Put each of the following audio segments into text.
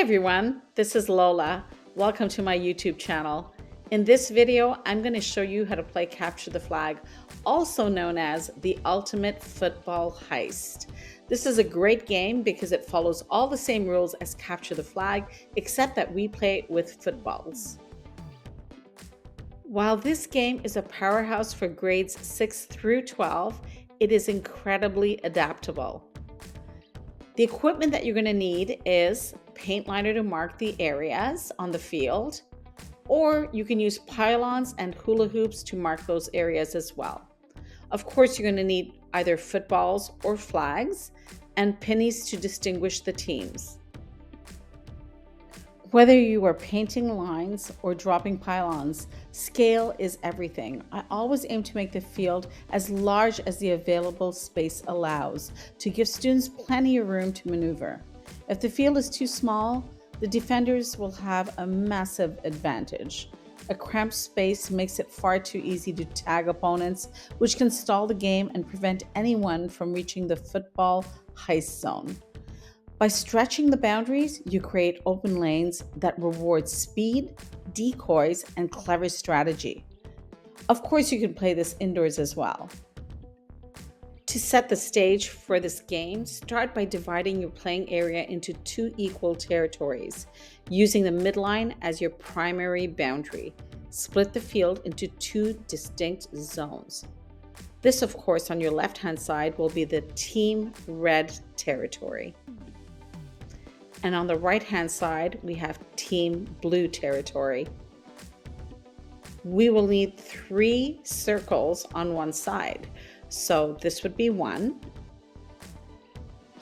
everyone, this is Lola. Welcome to my YouTube channel. In this video, I'm going to show you how to play Capture the Flag, also known as the Ultimate Football Heist. This is a great game because it follows all the same rules as Capture the Flag, except that we play it with footballs. While this game is a powerhouse for grades 6 through 12, it is incredibly adaptable. The equipment that you're going to need is paint liner to mark the areas on the field, or you can use pylons and hula hoops to mark those areas as well. Of course, you're going to need either footballs or flags and pennies to distinguish the teams. Whether you are painting lines or dropping pylons, scale is everything. I always aim to make the field as large as the available space allows to give students plenty of room to maneuver. If the field is too small, the defenders will have a massive advantage. A cramped space makes it far too easy to tag opponents, which can stall the game and prevent anyone from reaching the football heist zone. By stretching the boundaries, you create open lanes that reward speed, decoys, and clever strategy. Of course, you can play this indoors as well. To set the stage for this game, start by dividing your playing area into two equal territories, using the midline as your primary boundary. Split the field into two distinct zones. This, of course, on your left-hand side will be the Team Red territory. And on the right-hand side, we have Team Blue territory. We will need 3 circles on one side. So this would be one.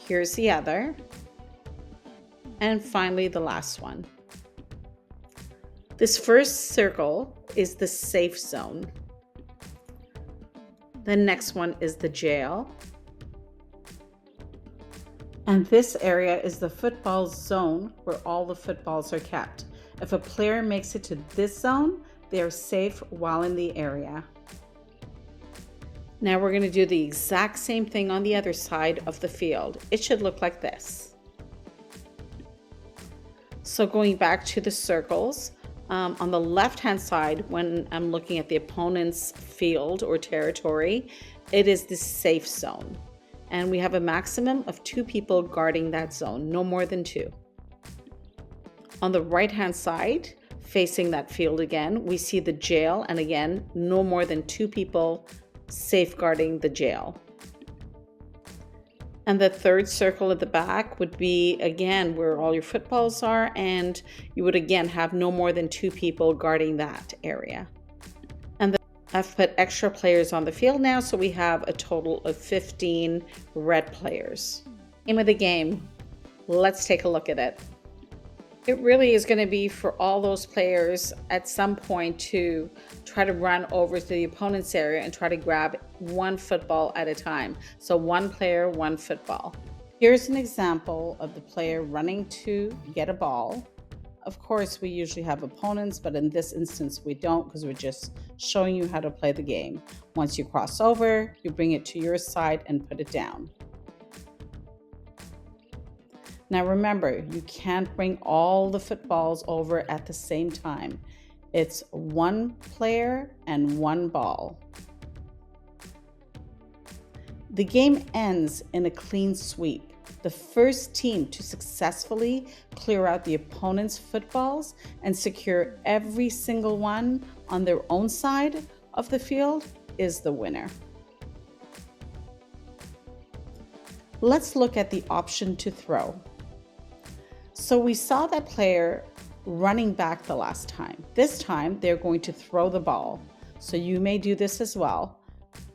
Here's the other. And finally, the last one. This first circle is the safe zone. The next one is the jail. And this area is the football zone where all the footballs are kept. If a player makes it to this zone, they are safe while in the area. Now we're going to do the exact same thing on the other side of the field. It should look like this. So going back to the circles, on the left-hand side, when I'm looking at the opponent's field or territory, it is the safe zone. And we have a maximum of 2 people guarding that zone, no more than 2. On the right-hand side, facing that field again, we see the jail, and again, no more than 2 people safeguarding the jail. And the third circle at the back would be, again, where all your footballs are, and you would again have no more than 2 people guarding that area. I've put extra players on the field now, so we have a total of 15 red players. Name of the game. Let's take a look at it. It really is going to be for all those players at some point to try to run over to the opponent's area and try to grab 1 football at a time. So 1 player, 1 football. Here's an example of the player running to get a ball. Of course, we usually have opponents, but in this instance, we don't because we're just showing you how to play the game. Once you cross over, you bring it to your side and put it down. Now remember, you can't bring all the footballs over at the same time. It's 1 player and 1 ball. The game ends in a clean sweep. The first team to successfully clear out the opponent's footballs and secure every single one on their own side of the field is the winner. Let's look at the option to throw. So we saw that player running back the last time. This time they're going to throw the ball. So you may do this as well.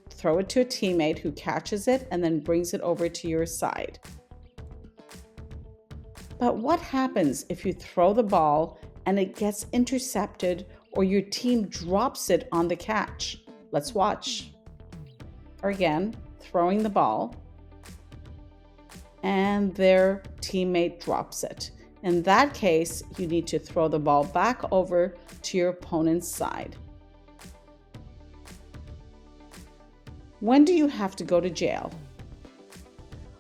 Throw it to a teammate who catches it and then brings it over to your side. But what happens if you throw the ball and it gets intercepted or your team drops it on the catch? Let's watch. Or again, throwing the ball and their teammate drops it. In that case, you need to throw the ball back over to your opponent's side. When do you have to go to jail?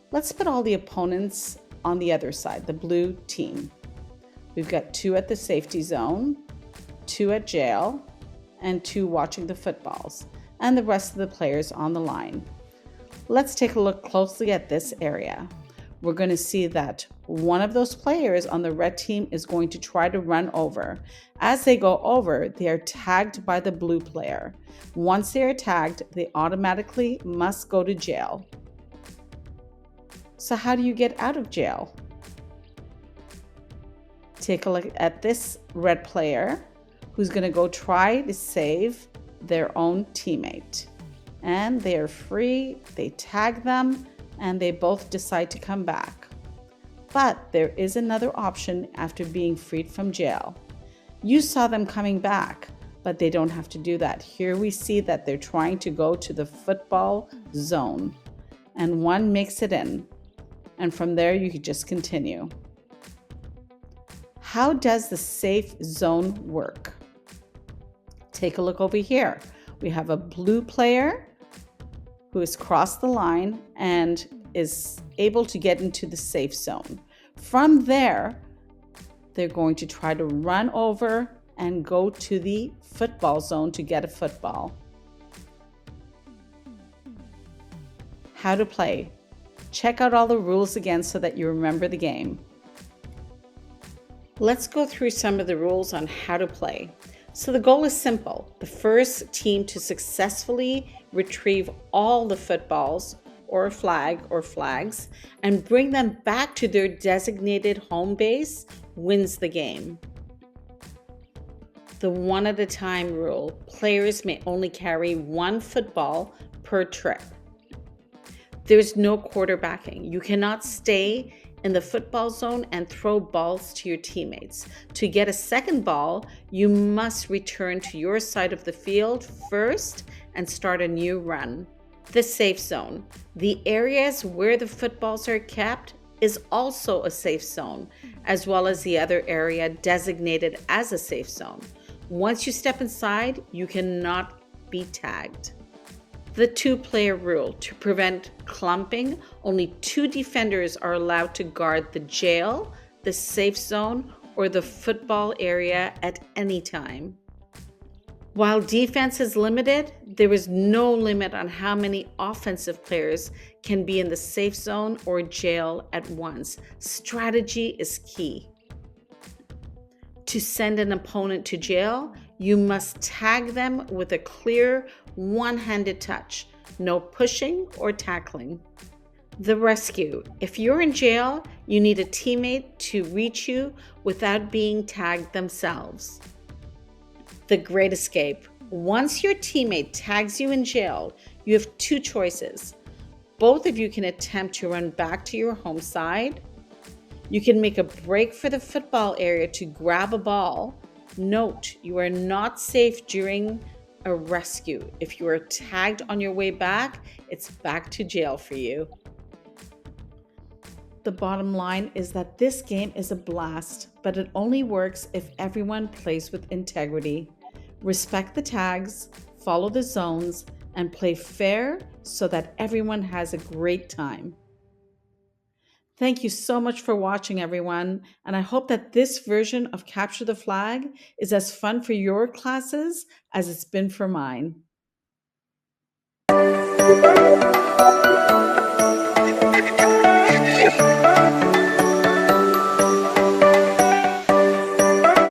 Let's put all the opponents on the other side, the blue team. We've got 2 at the safety zone, 2 at jail, and 2 watching the footballs, and the rest of the players on the line. Let's take a look closely at this area. We're going to see that one of those players on the red team is going to try to run over. As they go over, they are tagged by the blue player. Once they are tagged, they automatically must go to jail. So how do you get out of jail? Take a look at this red player who's going to go try to save their own teammate. And they are free, they tag them, and they both decide to come back. But there is another option after being freed from jail. You saw them coming back, but they don't have to do that. Here we see that they're trying to go to the football zone, and one makes it in. And from there, you could just continue. How does the safe zone work? Take a look over here. We have a blue player who has crossed the line and is able to get into the safe zone. From there, they're going to try to run over and go to the football zone to get a football. How to play. Check out all the rules again so that you remember the game. Let's go through some of the rules on how to play. So the goal is simple. The first team to successfully retrieve all the footballs or flags and bring them back to their designated home base wins the game. The one at a time rule. Players may only carry 1 football per trip. There's no quarterbacking. You cannot stay in the football zone and throw balls to your teammates. To get a second ball, you must return to your side of the field first and start a new run. The safe zone. The areas where the footballs are kept is also a safe zone, as well as the other area designated as a safe zone. Once you step inside, you cannot be tagged. The 2-player rule. To prevent clumping, only 2 defenders are allowed to guard the jail, the safe zone, or the football area at any time. While defense is limited, there is no limit on how many offensive players can be in the safe zone or jail at once. Strategy is key. To send an opponent to jail, you must tag them with a clear one-handed touch. No pushing or tackling. The rescue. If you're in jail, you need a teammate to reach you without being tagged themselves. The great escape. Once your teammate tags you in jail, you have 2 choices. Both of you can attempt to run back to your home side. You can make a break for the football area to grab a ball. Note, you are not safe during a rescue. If you are tagged on your way back, it's back to jail for you. The bottom line is that this game is a blast, but it only works if everyone plays with integrity. Respect the tags, follow the zones, and play fair so that everyone has a great time. Thank you so much for watching, everyone, and I hope that this version of Capture the Flag is as fun for your classes as it's been for mine.